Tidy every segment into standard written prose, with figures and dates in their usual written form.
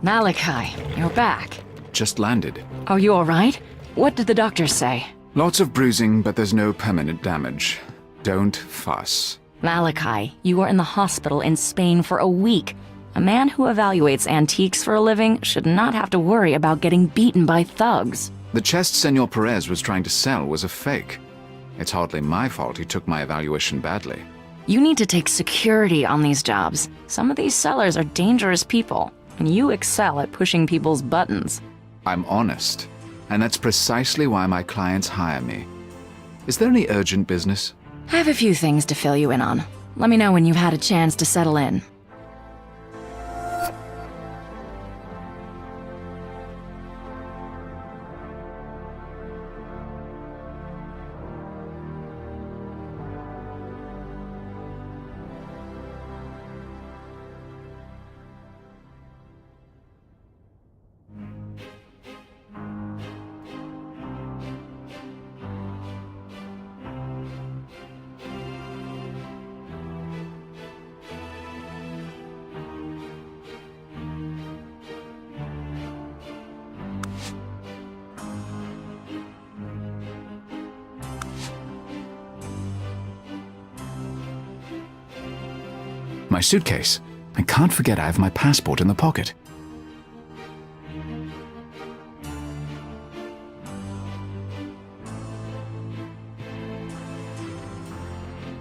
Malachi, you're back. Just landed. Are you alright? What did the doctors say? Lots of bruising, but there's no permanent damage. Don't fuss. Malachi, you were in the hospital in Spain for a week. A man who evaluates antiques for a living should not have to worry about getting beaten by thugs. The chest Senor Perez was trying to sell was a fake. It's hardly my fault he took my evaluation badly. You need to take security on these jobs. Some of these sellers are dangerous people, and you excel at pushing people's buttons. I'm honest, and that's precisely why my clients hire me. Is there any urgent business? I have a few things to fill you in on. Let me know when you've had a chance to settle in. My suitcase. I can't forget I have my passport in the pocket.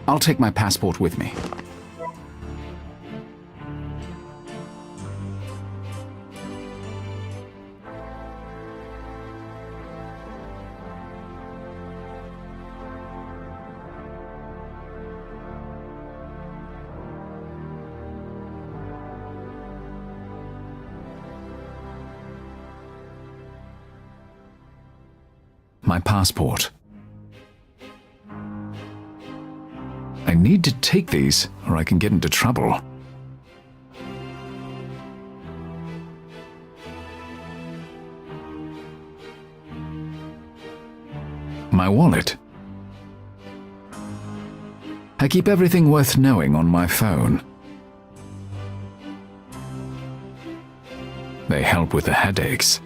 I'll take my passport with me. My passport. I need to take these, or I can get into trouble. My wallet. I keep everything worth knowing on my phone. They help with the headaches.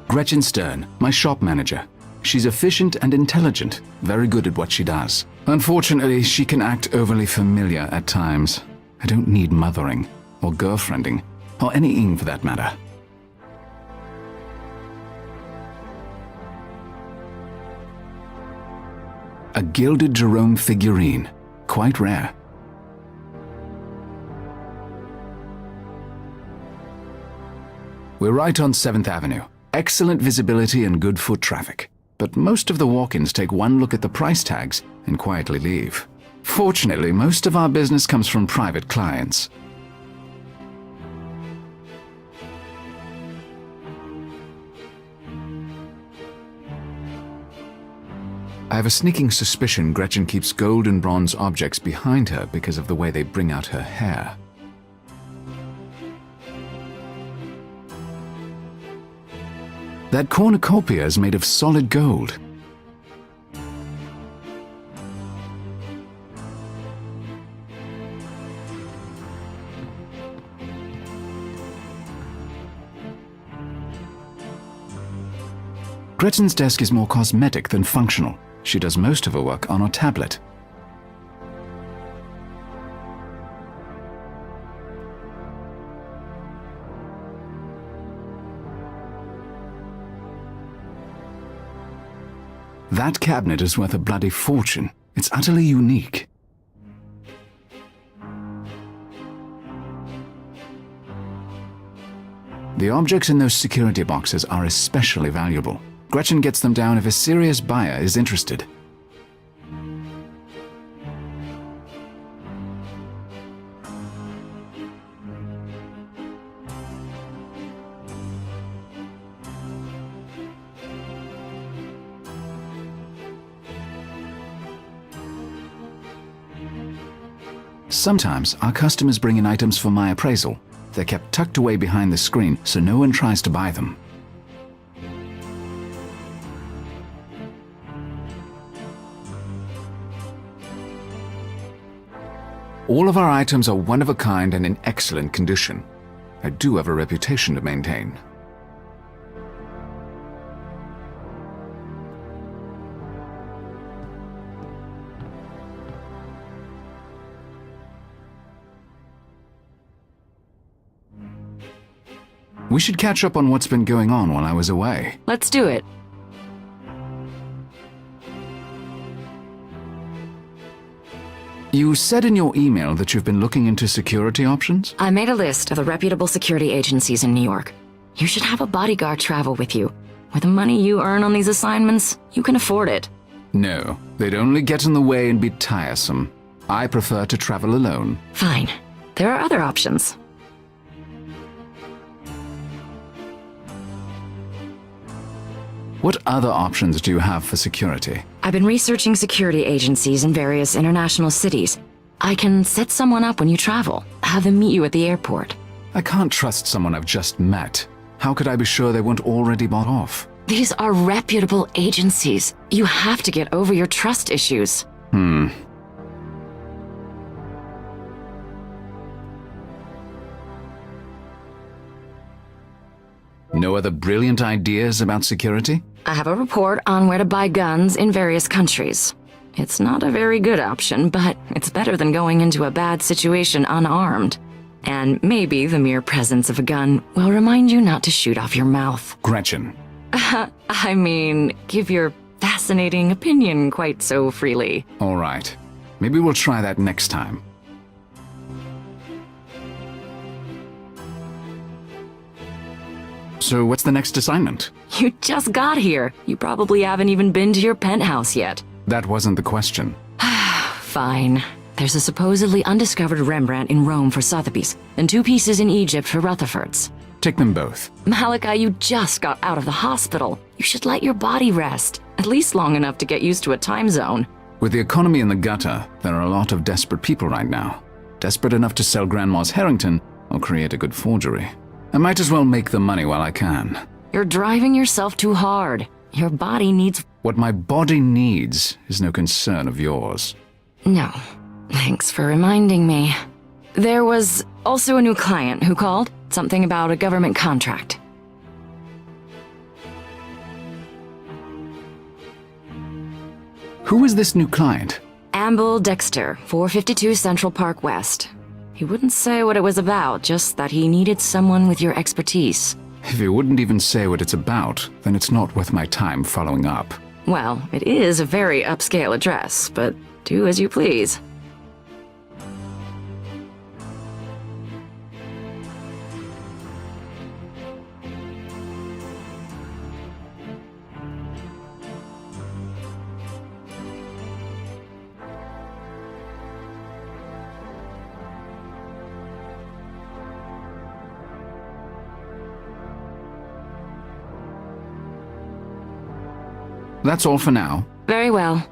Gretchen Stern, my shop manager. She's efficient and intelligent, very good at what she does. Unfortunately, she can act overly familiar at times. I don't need mothering, or girlfriending, or anything for that matter. A gilded Jerome figurine, quite rare. We're right on 7th Avenue. Excellent visibility and good foot traffic. But most of the walk-ins take one look at the price tags and quietly leave. Fortunately, most of our business comes from private clients. I have a sneaking suspicion Gretchen keeps gold and bronze objects behind her because of the way they bring out her hair. That cornucopia is made of solid gold. Gretchen's desk is more cosmetic than functional. She does most of her work on a tablet. That cabinet is worth a bloody fortune. It's utterly unique. The objects in those security boxes are especially valuable. Gretchen gets them down if a serious buyer is interested. Sometimes our customers bring in items for my appraisal. They're kept tucked away behind the screen so no one tries to buy them. All of our items are one of a kind and in excellent condition. I do have a reputation to maintain. We should catch up on what's been going on while I was away. Let's do it. You said in your email that you've been looking into security options? I made a list of the reputable security agencies in New York. You should have a bodyguard travel with you. With the money you earn on these assignments, you can afford it. No, they'd only get in the way and be tiresome. I prefer to travel alone. Fine. There are other options. What other options do you have for security? I've been researching security agencies in various international cities. I can set someone up when you travel, have them meet you at the airport. I can't trust someone I've just met. How could I be sure they weren't already bought off? These are reputable agencies. You have to get over your trust issues. No other brilliant ideas about security? I have a report on where to buy guns in various countries. It's not a very good option, but it's better than going into a bad situation unarmed. And maybe the mere presence of a gun will remind you not to shoot off your mouth. Gretchen. I mean, give your fascinating opinion quite so freely. All right. Maybe we'll try that next time. So what's the next assignment? You just got here. You probably haven't even been to your penthouse yet. That wasn't the question. Fine. There's a supposedly undiscovered Rembrandt in Rome for Sotheby's, and 2 pieces in Egypt for Rutherford's. Take them both. Malachi, you just got out of the hospital. You should let your body rest, at least long enough to get used to a time zone. With the economy in the gutter, there are a lot of desperate people right now. Desperate enough to sell Grandma's Harrington or create a good forgery. I might as well make the money while I can. You're driving yourself too hard. Your body needs... What my body needs is no concern of yours. No. Thanks for reminding me. There was also a new client who called. Something about a government contract. Who is this new client? Amble Dexter, 452 Central Park West. He wouldn't say what it was about, just that he needed someone with your expertise. If he wouldn't even say what it's about, then it's not worth my time following up. Well, it is a very upscale address, but do as you please. That's all for now. Very well.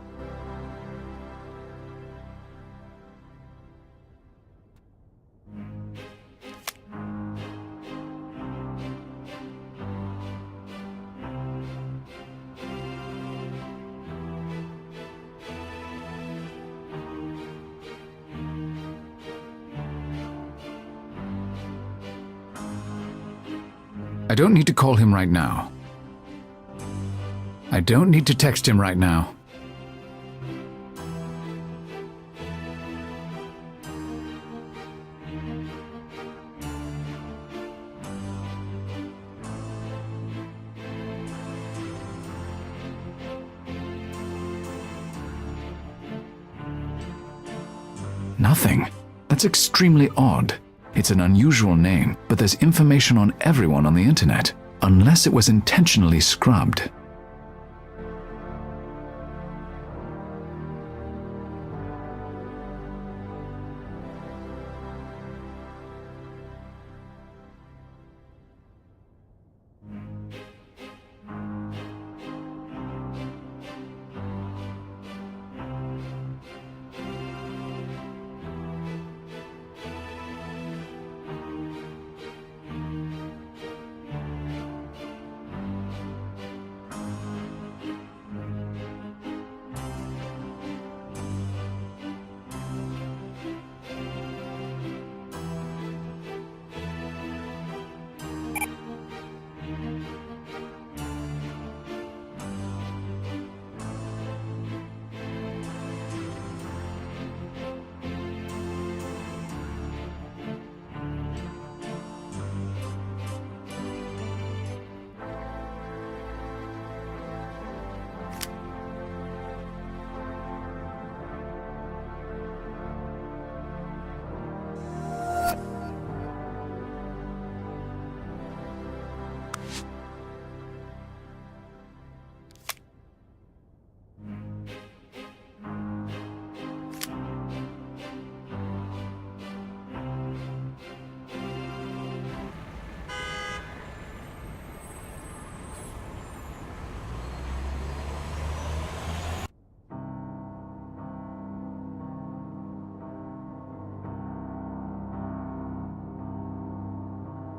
I don't need to call him right now. I don't need to text him right now. Nothing. That's extremely odd. It's an unusual name, but there's information on everyone on the internet, unless it was intentionally scrubbed.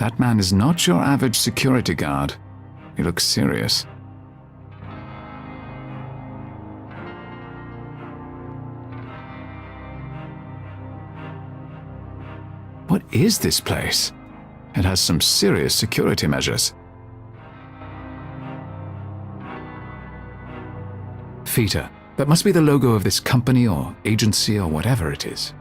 That man is not your average security guard. He looks serious. What is this place? It has some serious security measures. FITA. That must be the logo of this company or agency or whatever it is.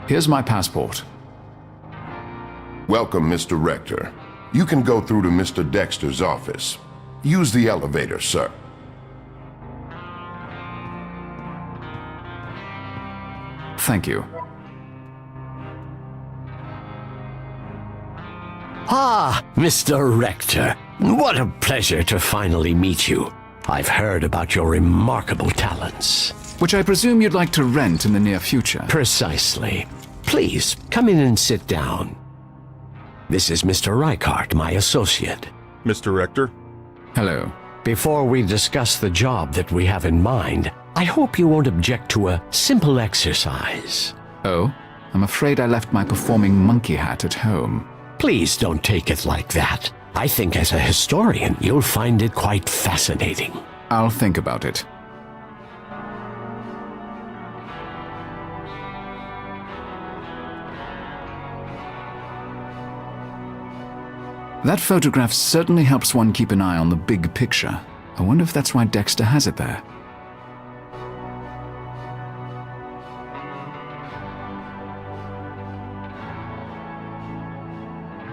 Here's my passport. Welcome, Mr. Rector. You can go through to Mr. Dexter's office. Use the elevator, sir. Thank you. Ah, Mr. Rector. What a pleasure to finally meet you. I've heard about your remarkable talents. Which I presume you'd like to rent in the near future. Precisely. Please, come in and sit down. This is Mr. Reichart, my associate. Mr. Rector? Hello. Before we discuss the job that we have in mind, I hope you won't object to a simple exercise. Oh? I'm afraid I left my performing monkey hat at home. Please don't take it like that. I think as a historian, you'll find it quite fascinating. I'll think about it. That photograph certainly helps one keep an eye on the big picture. I wonder if that's why Dexter has it there.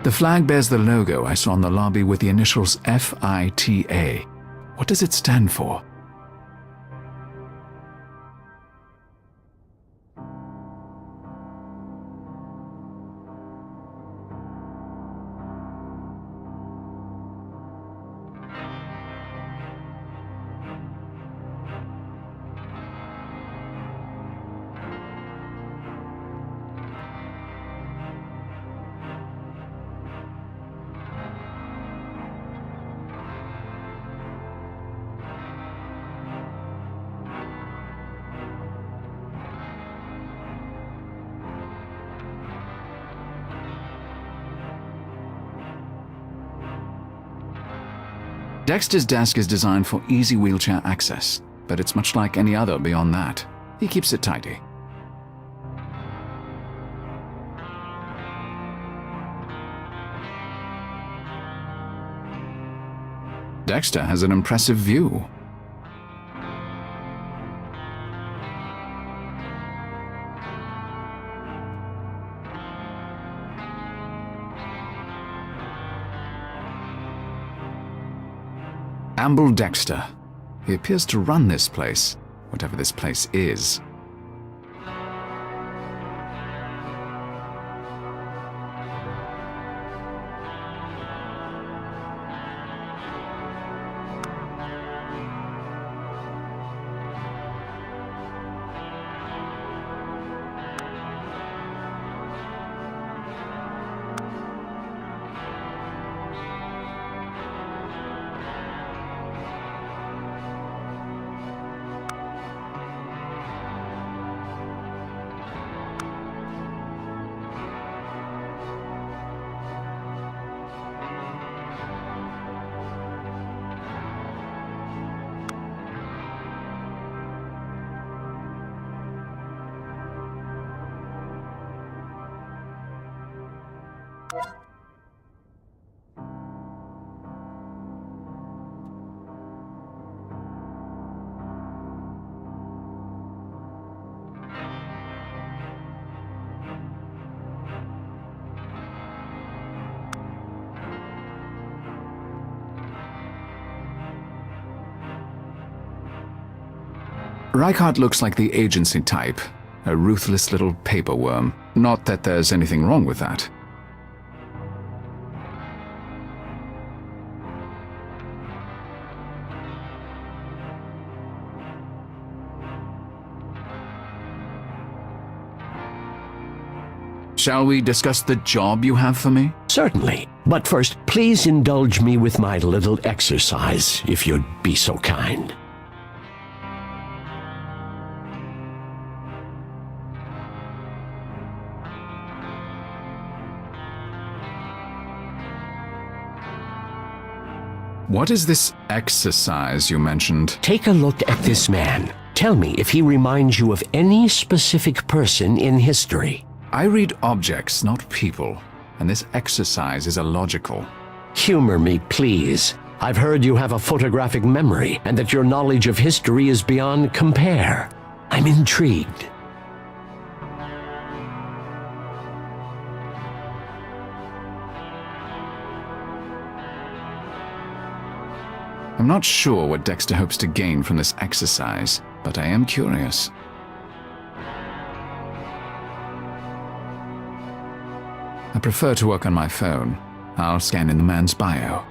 The flag bears the logo I saw in the lobby with the initials FITA. What does it stand for? Dexter's desk is designed for easy wheelchair access, but it's much like any other beyond that. He keeps it tidy. Dexter has an impressive view. Campbell Dexter. He appears to run this place, whatever this place is. Reichardt looks like the agency type, a ruthless little paperworm. Not that there's anything wrong with that. Shall we discuss the job you have for me? Certainly. But first, please indulge me with my little exercise, if you'd be so kind. What is this exercise you mentioned? Take a look at this man. Tell me if he reminds you of any specific person in history. I read objects, not people, and this exercise is illogical. Humor me, please. I've heard you have a photographic memory and that your knowledge of history is beyond compare. I'm intrigued. I'm not sure what Dexter hopes to gain from this exercise, but I am curious. I prefer to work on my phone. I'll scan in the man's bio.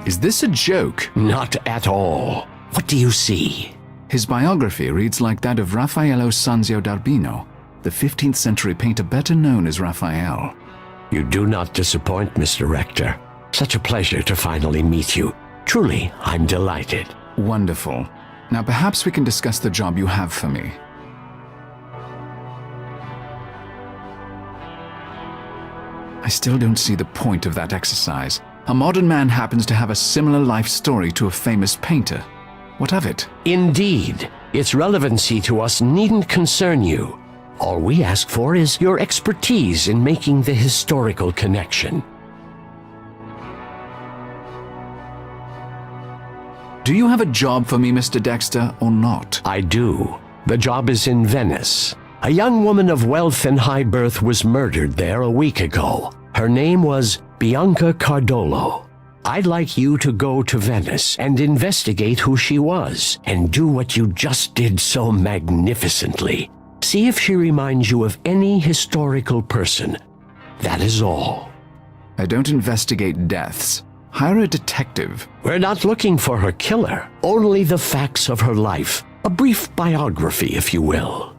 Is this a joke? Not at all. What do you see? His biography reads like that of Raffaello Sanzio d'Urbino, the 15th century painter better known as Raphael. You do not disappoint, Mr. Rector. Such a pleasure to finally meet you. Truly, I'm delighted. Wonderful. Now perhaps we can discuss the job you have for me. I still don't see the point of that exercise. A modern man happens to have a similar life story to a famous painter. What of it? Indeed, its relevancy to us needn't concern you. All we ask for is your expertise in making the historical connection. Do you have a job for me, Mr. Dexter, or not? I do. The job is in Venice. A young woman of wealth and high birth was murdered there a week ago. Her name was Bianca Cardolo. I'd like you to go to Venice and investigate who she was, and do what you just did so magnificently. See if she reminds you of any historical person. That is all. I don't investigate deaths. Hire a detective. We're not looking for her killer, only the facts of her life. A brief biography, if you will.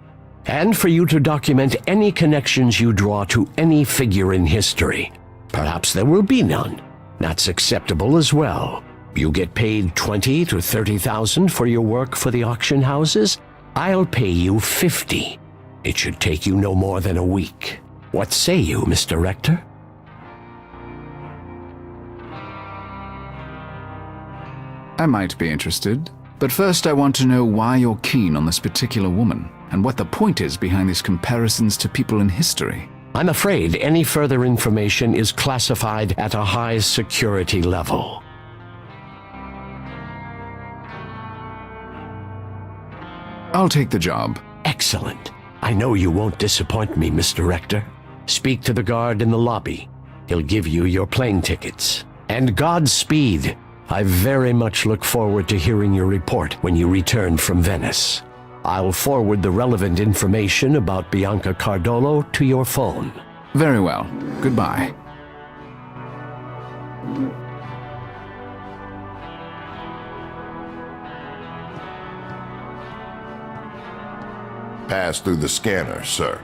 And for you to document any connections you draw to any figure in history. Perhaps there will be none. That's acceptable as well. You get paid $20,000 to $30,000 for your work for the auction houses. I'll pay you $50,000. It should take you no more than a week. What say you, Mr. Rector? I might be interested, but first I want to know why you're keen on this particular woman, and what the point is behind these comparisons to people in history. I'm afraid any further information is classified at a high security level. I'll take the job. Excellent. I know you won't disappoint me, Mr. Rector. Speak to the guard in the lobby. He'll give you your plane tickets. And Godspeed. I very much look forward to hearing your report when you return from Venice. I'll forward the relevant information about Bianca Cardolo to your phone. Very well. Goodbye. Pass through the scanner, sir.